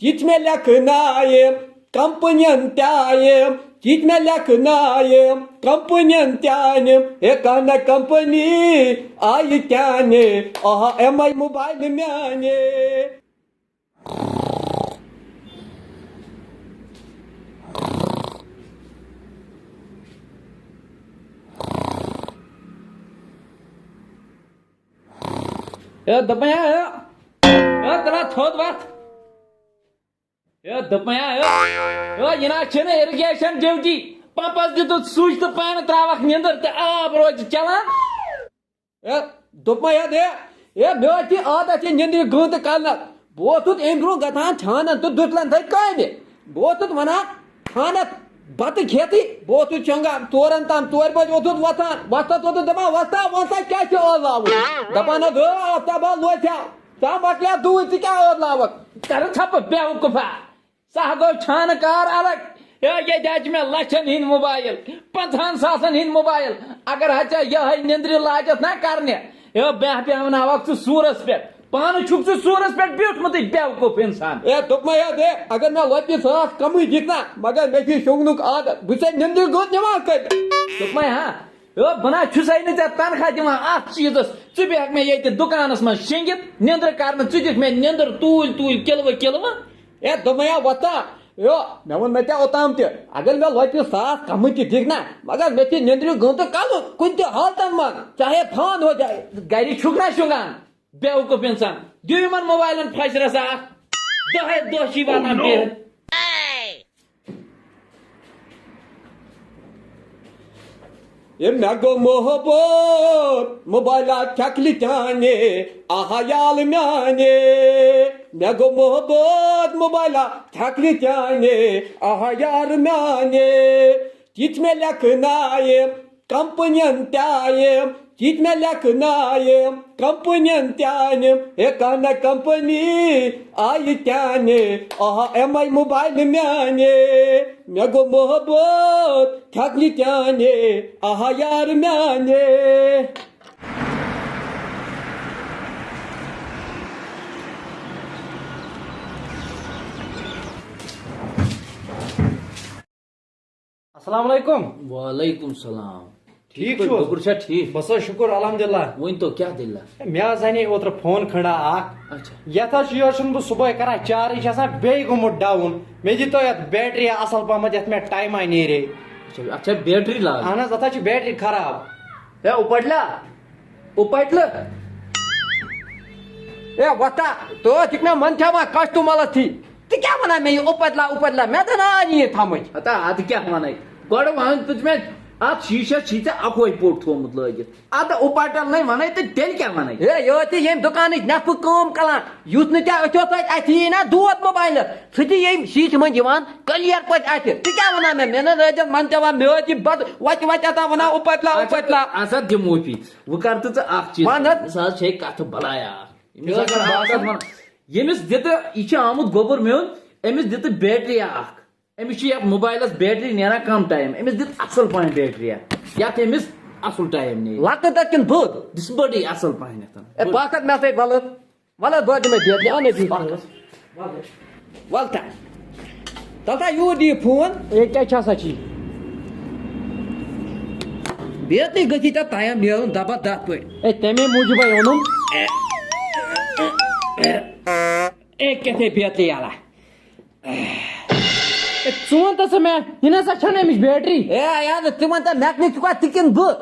تِتھ مےٚ لیکھنایہِ کمپنین تہِ آیہِ تِتھ مےٚ لیکھنایہِ کمپنین تہِ آنہِ ہے کانٛہہ کمپنی آیہِ کیٛانہِ آہا ایم آی موبایل میانہِ. دپیا ترا تھوٚد وتھ دپیا یہ نا اِرگیشن ڈیوٹی پمپس دِتُتھ سُچ تہٕ پانہٕ تراوکھ نِندٕر تہٕ آب روزِ چلان. دوٚپ مےٚ مےٚ ٲس یہِ عادت یہِ نِندرِ گٲنٛٹہٕ کَرنس بہٕ اوسُس اَمہِ برونٛہہ گژھان چھانن تہٕ دُتلن تھٔے کامہِ بہٕ اوسُس ونان چھانس بتہٕ کھیتٕے بہٕ اوسُس شۄنٛگان ژورن تام 4 بجہِ اوسُس وۄتھان وۄستس اوسُس دپان وۄستا وۄستا کیٛاہ چھُ ٲلاوُن دپان حظ آفتابا لوسیا ژٕ مۄکلیا دوٗرۍ ژٕ کیٛاہ ٲلاوکھ. کر ژھپہٕ بیوقوفا سہ گوٚو چھانہٕ کار الگ ییٚتہِ حظ چھِ مےٚ لچھن ہٕنٛدۍ موبایل 50,000 ہٕنٛدۍ موبایل اگر حظ ژےٚ یِہے نِندرِ لاجتھ نا کرنہِ بہٕ بیٚہناوکھ ژٕ سوٗرس پٮ۪ٹھ پانہٕ چھُکھ ژٕ سوٗرس پٮ۪ٹھ بیوٗٹھمُتٕے بیوقوف انسان. دوٚپ مےٚ اگر مےٚ رۄپیہِ ساس کمٕے دِکھ نا مگر مےٚ چھُ شۄنٛگنُک عادت بہٕ چھُسے نِندرِ گوٚد نِوان کٔرِتھ. دوٚپمے بہٕ نہ چھُسے نہٕ ژےٚ تنخواہ دِوان اتھ چیٖزس ژٕ بیٚہکھ مےٚ ییٚتہِ دُکانس منٛز شیٚنگِتھ نِندٕر کرنہٕ ژٕ دِکھ مےٚ نِندٕر توٗلۍ توٗلۍ کِلوٕ کِلوٕ. دوٚپ مےٚ وۄستا مےٚ ووٚن مےٚ ژےٚ اوٚتام تہِ اگر مےٚ رۄپیہِ ساس کمٕے تہِ دِکھ نا مگر مےٚ چھِ نِندرِ گٲنٛٹہٕ کَرُن کُنہِ تہِ حالتن منٛز چاہے فان ہو جائے. گرِ چھُکھ نا شۄنٛگان بیوقوف انسان دِیِو یِمن موبایلن پھچرس اکھ دۄہے دۄہ چھِ واتان بِہِتھ. مےٚ گوٚو محبت موبایلا چھکلہِ چانہِ آہا یالہٕ میانہِ مےٚ گوٚو محبت موبایلا چھکلہِ چانہِ آہا یارٕ میانہِ تِتھ مےٚ لیکھنایہِ کمپنین تہِ آیہِ تِتھ مےٚ لیکھنایہِ کمپنین تہِ آنہِ ہے کانٛہہ کمپنی آیہِ کیٛانہِ آہا ایم آی موبایل میانہِ مےٚ گوٚو محبت چھکلہِ چانہِ آہا یارٕ میانہِ. السلام علیکم. وعلیکم السلام. ٹھیک چھو گوٚبُر چھا ٹھیک بس شکر الحمدللہ. ؤنۍ تو کیٛاہ دٔلیٖلہ. مےٚ حظ انے اوترٕ فون کھنڈا اکھ اچھا یتھ حظ یورٕ چھُس بہٕ صبحٲے کران چارج یہِ چھُ آسان بیٚیہِ گوٚمُت ڈاوُن مےٚ دِتو یتھ بیٹری اصل پہمتھ یتھ مےٚ ٹایما نیرے. اتھ چھا بیٹری لاگ. اہن حظ اتھ حظ چھِ بیٹری خراب. اُپٹلہٕ وۄستا ژٕ ٲسِکھ مےٚ منٛدچھاوان کسٹمرس تھی ژٕ کیٛاہ ونان مےٚ یہِ اُپتلا مےٚ دَن آج یہِ تھمٕچ. ہتا ادٕ کیٛاہ ونے گۄڈٕ ون تُج مےٚ اتھ شیٖشس چھی ژےٚ اکوے پوٚٹ تھومُت لٲگِتھ ادٕ اُپٹل نَے ونے تہٕ تیٚلہِ کیٛاہ ونے. یہِ ٲسۍ ییٚمہِ دُکانٕچ نٮ۪صفہٕ کٲم کَران یُس نہٕ ژےٚ أچھو سۭتۍ اَتھِ یی نا دود موبایلس سُہ تہِ ییٚمہِ شیٖشہِ منٛز یِوان کٔلیر پٲٹھۍ اَتھِ ژٕ کیٛاہ وَنان مےٚ نہ ٲسۍ منٛدچاوان مےٚ ٲسۍ یہِ بد وَتہِ وَتہِ ونان اُپتلا. اَسا دِموفی وۄنۍ کر تہٕ ژٕ اکھ چیٖز وَن حظ. أمِس حظ چھے کتھٕ بلایا ییٚمِس دِتہٕ یہِ چھُ آمُت گوٚبُر میون أمِس دِتہٕ بیٹری اکھ أمِس چھُ یتھ موبایلس بیٹری نیران کم ٹایم أمِس دِتھ اصل پہن بیٹری یتھ أمِس اصل ٹایم نیرِ لۄکٕٹ تَتھ کِنہٕ بٔڑ دِس بٔڑٕے اصل پہن بہٕ کَتھ مےٚ سۭتۍ وَلہٕ بہٕ دِمے بیٹری اَنے وَلتا تَلتا یوٗر دِیہِ فون ہے کیٛاہ چھِ آسان چی بیترِ گٔژھی ژےٚ ٹایم نیرُن زبردست پٲٹھۍ. ہے تمے موٗجوٗبے اوٚنُم. کیٛاہ بیترِ یالا ژٕ وَن تہٕ ژٕ مےٚ یہِ نسا چھَنہٕ اَمِچ بیٹری. یاد ژٕ وَن تا میکنِک چھُکھا ژٕ کِنہٕ بہٕ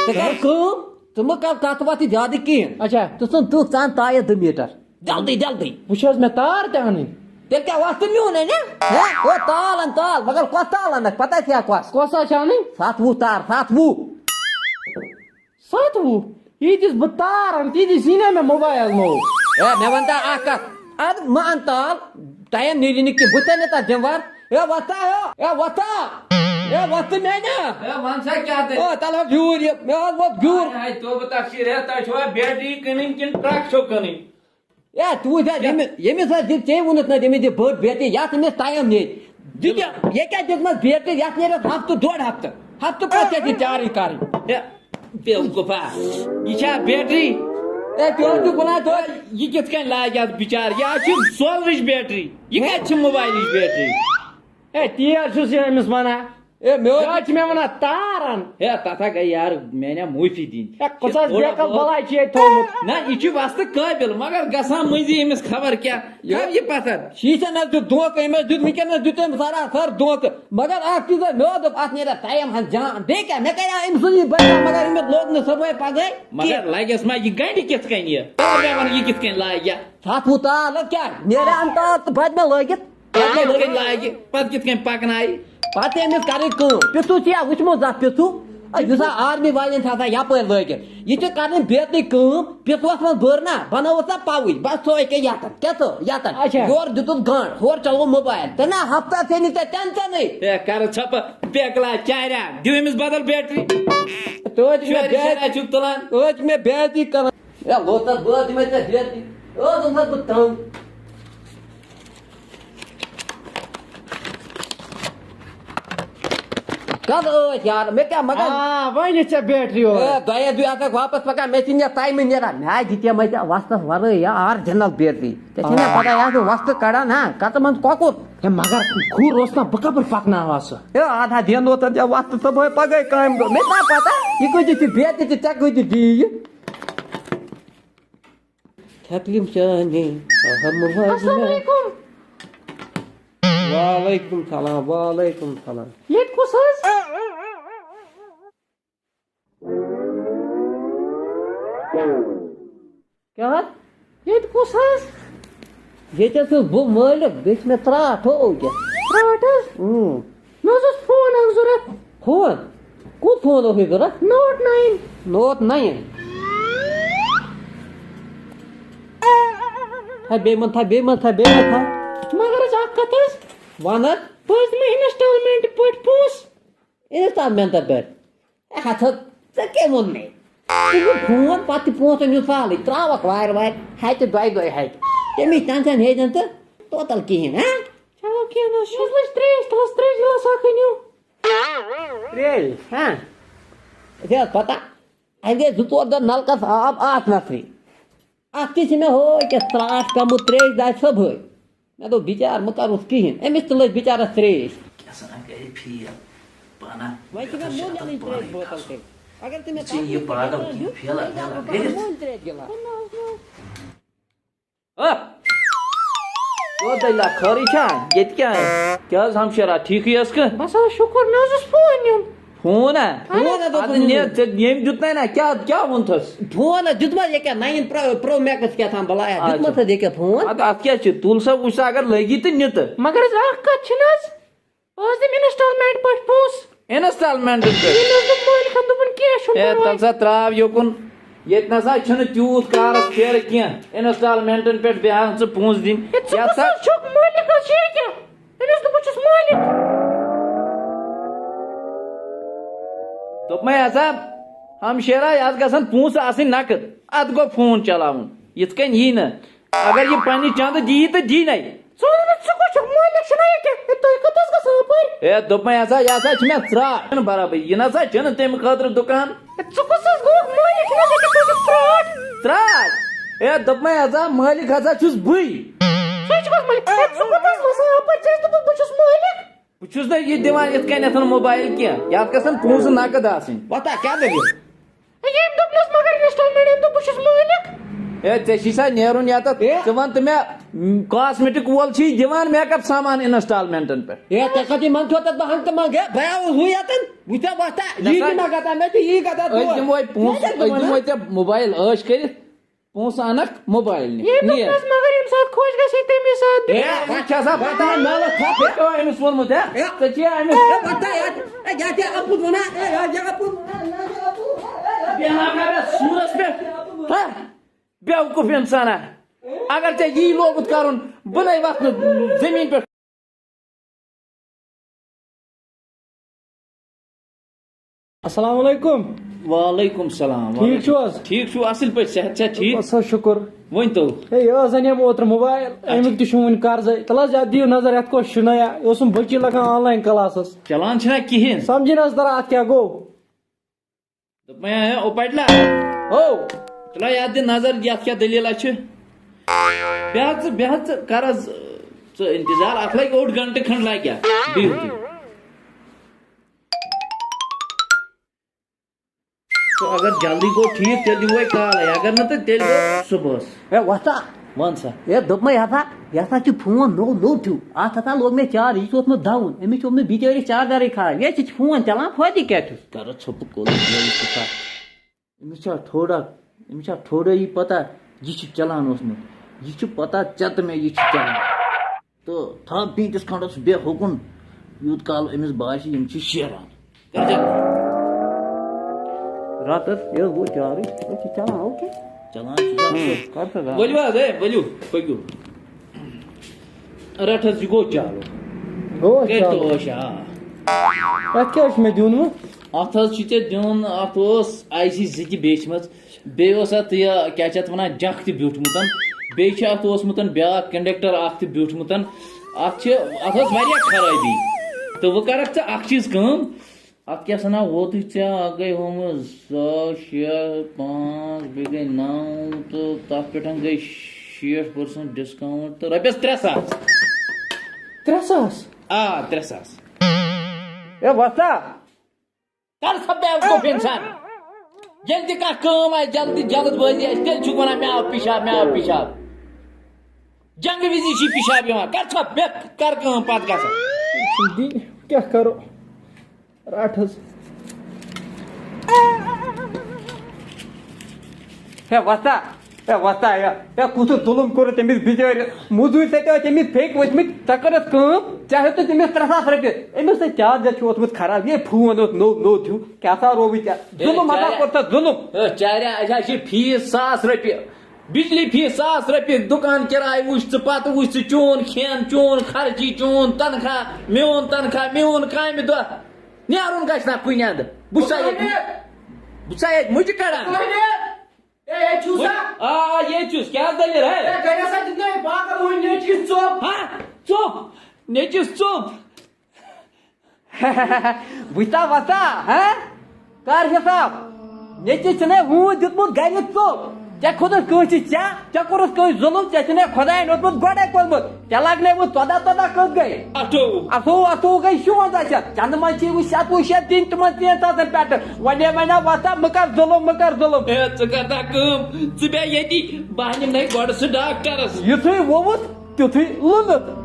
ژٕ کر کٲم ژٕ مہٕ کر کتھ وتھ زیادٕ کِہیٖنۍ. اچھا ژٕ ژھُن تٕہ ژان تایہِ 2 میٖٹر جلدی وٕچھ حظ مےٚ تار تہِ اَنٕنۍ. تیٚلہِ کیٛاہ وَستہٕ میونٕے نا تال ان تال مگر کۄس تال انکھ پتہ چھا کۄس کۄس حظ چھِ اَنٕنۍ 7 تار 7 7 ییٖتِس بہٕ تار اَنہٕ تیٖتِس یی نا مےٚ موبایل نوٚو. مےٚ وَن تا اکھ کتھ اَدٕ مہ ان تال ٹایم نیری نہٕ کینٛہہ بہٕ ژٕ نہٕ تتھ ذِمہٕ وار وۄستا وۄستہٕ میانہِ ون سا کیٛاہ تل حظ گیوٗر یہِ مےٚ حظ ووت گیوٗر. توبہٕ تقسیٖر ہے تۄہہِ چھوا بیٹری کٕنٕنۍ کِنہٕ ٹرک چھو کٕنٕنۍ. توٗ حظ ییٚمِس حظ دِ ژےٚ ووٚنُتھ نہ تٔمِس دِ بٔڑ بیٹری یتھ أمِس ٹایم نیرِ دِتہِ یہِ کیٛاہ دِژمَس بیٹری یتھ نیرِ 1-1.5 ہفتہٕ پتہٕ چھِ یہِ چارٕج کرٕنۍ. بیوقوفا یہِ چھا بیٹری اے تیون چھ گناہ تو یہ کت کن لاگ ات بچار یہ سولرچ بیٹری یہ کت موبائلچ بیٹری اے تیل چھُس یہِ أمِس ونان اے میو یہِ حظ چھِ مےٚ ونان تار ان ہے تتھا گئی یار میں نے معافی دین اے کۭژاہ بیکل بلاے چھِ ییٚتہِ تھوٚومُت نا یہ وست قابل مگر گسان مزی امس خبر کیا کب یہ پتہ شیشن دھوکہ امس دیت ونکس دیت أمۍ سراسر دھوکہ مگر اکھ چیز مےٚ دوٚپ اتھ نیرا ٹایم حظ جان بیٚیہِ کیٛاہ مےٚ کرے أمۍ سُنٛد بچا مگر أمِس لوگ نہٕ صبحٲے پگہٲے مگر لگس ما یہ گنڈ کت کن یہ میں ون یہ کت کن لاگ ساتھ ہُہ تال کیٛاہ نیرا ان تال تہٕ بچ مےٚ لٲگِتھ کت کن لاگ پتہ کت کن پکنائی پتہٕ أمِس کرٕنۍ کٲم پِژھُ چھِ یا وٕچھمُت زانٛہہ پِژھُ یُس آرمی والٮ۪ن چھِ آسان یپٲرۍ لٲگِتھ یہِ چھِ کرٕنۍ بیترِ کٲم پِژھُوس منٛز بٔر نا بنٲوٕس سا پاوٕچ بس ژٕ أکے یتن کیٛاہ ژٕ یتن اچھا یورٕ دِتُس گنٛڈ ہورٕ چلوو موبایل تہٕ نہ ہفتس ژھٕنہِ ژےٚ ٹینشنٕے ہے کر ژھپ بیکلا چاریا دیو امس بدل بیٹری توتہِ چھِ مےٚ بے چھ تلان توتہِ چھِ مےٚ بے عزتی کران ہے لوتس بہٕ حظ دِمے ژےٚ بے عزتی اوسُس بہٕ تنگ کد ٲسۍ یار مےٚ کیٛاہ مگر آ وۄنۍ ژےٚ بیٹری اے دۄیے دُے آسکھ واپس پکان مےٚ چھِنہٕ یتھ ٹایمہٕ نیران مےٚ حظ دِتے ژےٚ وستس ورٲے یا آرجنل بیٹری ژےٚ چھےٚ مےٚ پتہ یہِ حظ وستہٕ کڑان ہا کتھ منٛز کۄکُر ہے مگر کھُر اوس نا بہٕ کپٲرۍ پکناوان سُہ ہے آدھا دِن ووتن ژےٚ وستہٕ صبحٲے پگہٲے کامہِ دۄہ مےٚ چھا پتہ یہِ کۭتِس چھِ بیترِ تہِ ژےٚ کۭتِس دِی یہِ تھکلِم چانے وعلیکم سلام وعلیکم سلام ییٚتہِ کُس حظ کیٛاہ حظ ییٚتہِ کُس حظ ییٚتہِ حظ چھُس بہٕ مٲلِک بیٚیہِ چھِ مےٚ ژرٛاٹھ ہو کیٛاہ ژھرٛاٹھ حظ مےٚ حظ اوس فون اکھ ضوٚرتھ فون کُس فون اوسُے ضوٚرتھ نوٹ 9 نوٹ 9 تھاو بیٚیہِ منٛز تھاو بیٚیہِ منٛز تھاو بیٚیہِ منٛز تھاو مگر حظ اکھ کتھ حظ وَن حظ بہٕ حظ دِمے انسٹالمنٹ پٲٹھۍ پونٛسہٕ اِنسٹالمٮ۪نٛٹن پٮ۪ٹھ ہتھ حظ ژےٚ کیٛاہ ووٚنمے ژٕ دِ فون پتہٕ چھِ پونٛسن ہُنٛد سہلٕے ترٛاوکھ وارِ وارِ ہتہِ دۄیہِ دۄہہِ ہتہِ تَمِچ ٹٮ۪نشن ہیزن تہٕ ٹوٹل کِہیٖنۍ ہا چلو کینٛہہ نہٕ حظ چھُ لٔج ترٛیش تلس ترٛیش گِلاس اکھ أنِو ترٛیش ہا ژےٚ حظ پتہ اَسہِ گٔے 2-4 دۄہ نلکس آب آسنسٕے اکھ تہِ چھِ مےٚ ہو کیٛاہ ژرٛاٹھ کمُت ترٛیش دادِ صبحٲے مےٚ دوٚپ بِچار مہٕ کرُس کِہیٖنۍ أمِس تہِ لٔج بِچارس ترٛیش وۄنۍ چھِ مےٚ موٚل اَنٕنۍ ترٛیش بوتل تہِ اگر ژٕ مےٚ ترٛیش گِلاس دلہ خٲرٕے چھا ییٚتہِ کیٛاہ حظ ہمشیرا ٹھیٖکھٕے ٲس کہٕ بس حظ شُکر مےٚ حظ اوس فون نیُن فون ہا فون حظ اوسُم ییٚمۍ دیُت نا کیٛاہ ووٚنتھس فون حظ دیُتمس ییٚکیٛاہ 9 پرو میکس کیٛاہ تام بلایا دیُتمس حظ ییٚکیٛاہ فون ادٕ اتھ کیٛاہ چھُ تُل سا وٕچھ سا اگر لگی تہٕ نہِ تہٕ مگر حظ اکھ کتھ چھِنہٕ حظ بہٕ حظ دِمہٕ انسٹالمنٹ پٲٹھۍ پونٛسہٕ انسٹالمنٹ ییٚلہِ حظ دوٚپ مٲلکن دوٚپُن کینٛہہ چھُنہٕ ہے پرواے تل سا تراو یوکُن ییٚتہِ نسا چھُنہٕ تیوٗت کارس پھیرٕ کینٛہہ انسٹالمنٹن پٮ۪ٹھ بیٚہن ژٕ پونٛسہٕ دِنۍ ہے ژٕ کُس حظ چھُکھ مٲلِک حظ چھُ ییٚکیٛاہ أمِس دوٚپ بہٕ چھُس مٲلِک دوٚپمَے ہسا ہمشیرا یہِ حظ گژھن پونٛسہٕ آسٕنۍ نقد اتھ گوٚو فون چلاوُن یِتھ کٔنۍ یی نہٕ اگر یہِ پننہِ چندٕ دِیی تہٕ دی نَے ژٕ وَن مےٚ ژٕ کُس چھُکھ مٲلِک چھُنا ییٚکیٛاہ ہے تُہۍ کوٚت حظ گژھان اپٲرۍ ہے دوٚپمَے ہسا یہِ ہسا چھِ مےٚ ژرٛاٹھ چھنہٕ برابر یہِ نسا چھُنہٕ تمہِ خٲطرٕ دُکان ہے ژٕ کُس حظ گوٚوُکھ مٲلِک چھُنا ییٚکیٛاہ تُہۍ چھُکھ ژرٛاٹھ ژرٛاٹھ ہے دوٚپمَے ہسا مٲلِک ہسا چھُس بٕے ژٕ چھُکھ مٲلِک ہے ژٕ کوٚت حظ گژھان اپٲرۍ ژےٚ ٲسۍ دوٚپمُت بہٕ چھُس مٲلِک بہٕ چھُس نہٕ یہِ دِوان یِتھ کٔنٮ۪تھ موبایل کینٛہہ یتھ گژھن پونٛسہٕ نقد آسٕنۍ پتہ کیٛاہ دٔلیٖل ہے ییٚمۍ دوٚپنَس مگر انسٹالمنٹ أمۍ دوٚپ بہٕ چھُس مٲلِک ہے ژےٚ چھی سا نیرُن ییٚتٮ۪تھ ژٕ وَن تہٕ مےٚ کاسمیٹِک وول چھی دِوان میک اپ سامان انسٹالمنٹن پٮ۪ٹھ ہے ژےٚ کَتہِ منٛز چھو تَتھ بہٕ ہنٛگتہٕ منٛگ ہے بہٕ آوُس ہُہ یَتَن وٕچھا وۄتھا یی تہِ مےٚ گژھان مےٚ چھِ یی گژھان أسۍ دِموے پونٛسہٕ أسۍ دِموے ژےٚ موبایل عٲش کٔرِتھ پونٛسہٕ اَنکھ موبایل ییٚمۍ نیر دوٚپنَس مگر ییٚمہِ ساتہٕ خۄش گژھی تَمی ساتہٕ ہے وۄنۍ چھِ آسان پتہ مالس تھپھ ژےٚ کیٛاہ أمِس ووٚنمُت ہے ژےٚ چھِ أمِس سوٗرس پٮ۪ٹھ بیوقوٗف اِنسانا اگر ژےٚ یی لوگُت کرُن بہٕ نَے وَتھنہٕ زٔمیٖن پٮ۪ٹھ السلام علیکم وعلیکم السلام ٹھیٖک چھِو حظ ٹھیٖک چھُو اَصٕل پٲٹھۍ صحت چھا ٹھیٖک بس حظ شُکر ؤنۍتو ہے یہِ حظ اَنیٚم اوترٕ موبایل اَمیُک تہِ چھُ وُنہِ قرضے تَلہٕ حظ یتھ دِیِو نظر یتھ کۄس شُنیا یہِ اوسُم بٔچی لگان آن لاین کلاسس چلان چھُنہ کِہیٖنۍ سمجھی نہٕ حظ تران اتھ کیٛاہ گوٚو دوٚپمَے او پٹلا ہو ترٛاو یتھ دِ نظر یتھ کیٛاہ دٔلیٖلہ چھِ بیٚہہ ژٕ کر حظ ژٕ انتظار اتھ لگہِ 8 گنٹہٕ کھنٛڈ لگہِ اتھ بِہِو تُہۍ تہٕ اگر جلدی گوٚو ٹھیٖک تیٚلہِ دِموے کالے اگر نہٕ تہٕ تیٚلہِ گوٚو صُبحس اے وۄستا ون سا اے دوٚپ مےٚ یہِ ہسا چھُ فون نوٚو ٹھیوٗ اتھ ہسا لوگ مےٚ چارج یہِ چھُ اوسمُت دَوُن أمِس چھُ اوسمُت بِچٲرِس چارجرٕے خراب یے ژٕ چھُ فون چلان فٲیدٕ کیٛاہ چھُس کر ژھوٚپہٕ کوٚل أمِس چھا تھوڑا یہِ پتہ یہِ چھُ چلان اوسمُت یہِ چھُ پتہ ژےٚ تہٕ مےٚ یہِ چھُ چلان تہٕ تھاو پیٖنتِس کھنٛڈس بیٚیہِ ہُکُن یوٗت کال أمِس باسہِ یِم چھِ شیران کر جلدی راتس ییٚلہِ گوٚو چارج یہِ چھُ چلان اوکے چلان چھُ کر سا رات ؤلِو حظ ؤلِو پٔکِو رٹ حظ یہِ گوٚو چالو کٔرۍتو ٲش اتھ کیٛاہ چھُ مےٚ دیُن وۄنۍ اتھ حظ چھُ ژےٚ دیُن اتھ اوس آی سی 2 تہِ بیچھمٕژ بیٚیہِ اوس اتھ یہِ کیٛاہ چھِ اتھ وَنان جک تہِ بیوٗٹھمُت بیٚیہِ چھُ اتھ اوسمُت بیٛاکھ کنڈکٹر اکھ تہِ بیوٗٹھمُت اتھ ٲس واریاہ خرٲبی تہٕ وۄنۍ کرکھ ژٕ اکھ چیٖز کٲم اتھ کیٛاہ سنا ووتُے ژےٚ اکھ گٔے ہومٕژ 100 6 5 بیٚیہِ گٔے 9 تہٕ تتھ پٮ۪ٹھ گٔے 60% ڈسکاونٹ تہٕ رۄپیس 3,000 3,000 آ 3,000 اے وۄستا کر سا بیوقوف انسان ییٚلہِ تہِ کانٛہہ کٲم آسہِ جلد بٲزی آسہِ تیٚلہِ چھُکھ وَنان مےٚ آو پِشاب جنگہٕ وِزی چھُے پِشاب یِوان کر ژھا بیٚہہ کر کٲم پتہٕ گژھان کیٛاہ کرو رٹ حظ ہے وۄستا اے کُس ظُلُم کوٚرُتھ تٔمِس بِچٲرِس موٚزوٗرۍ سۭتۍ ٲسۍ أمِس پھیٚکۍ ؤتھمٕتۍ ژےٚ کٔرٕتھ کٲم ژےٚ ہیوٚتُتھ أمِس 3,000 رۄپیہِ أمِس سۭتۍ چارجر چھُ اوسمُت خراب یے فون اوس نوٚو ٹھیوٗ کیٛاہ سا رووُے ژےٚ ظُلُم ہسا کوٚر ژےٚ ظُلُم چاریا اَسہِ حظ چھِ فیٖس 1,000 رۄپیہِ بجلی فیٖس 1,000 رۄپیہِ دُکان کِراے وٕچھ ژٕ پتہٕ وٕچھ ژٕ چون کھٮ۪ن چون خرچی چون تنخواہ میون کامہِ دۄہ نیرُن گژھِ نا کُنہِ اندٕ بہٕ چھُسا ییٚتہِ مُجہِ کڑان آ ییٚتہِ چھُس کیٛاہ دٔلیٖل ژوٚپ نیچِس ژوٚپ وٕچھتا وۄستا کر حساب نیٚچِس چھُنَے ووٗنۍ دیُتمُت گرِ ژوٚپ ژےٚ کھوٚتُتھ کٲنٛسہِ ژےٚ کوٚرُتھ کٲنٛسہِ ظُلُم ژےٚ چھُنَے خۄدایَن اوسمُت گۄڈَے کوٚرمُت ژےٚ لگنَے وۄنۍ 14 کٔژ گٔے 28 گٔے 57 شیٚتھ چندٕ منٛز چھِ وۄنۍ 7 شیٚتھ دِنۍ تِمن 3,000 پٮ۪ٹھٕ وۄنۍ وَنیا وۄستا مہٕ کر ظُلُم ژٕ کر تا کٲم ژٕ بیٚہہ ییٚتی بہٕ اَنِمنَے گۄڈٕ سُہ ڈاکٹرس یِتھُے ووٚوُتھ تِتھُے لوٚنُتھ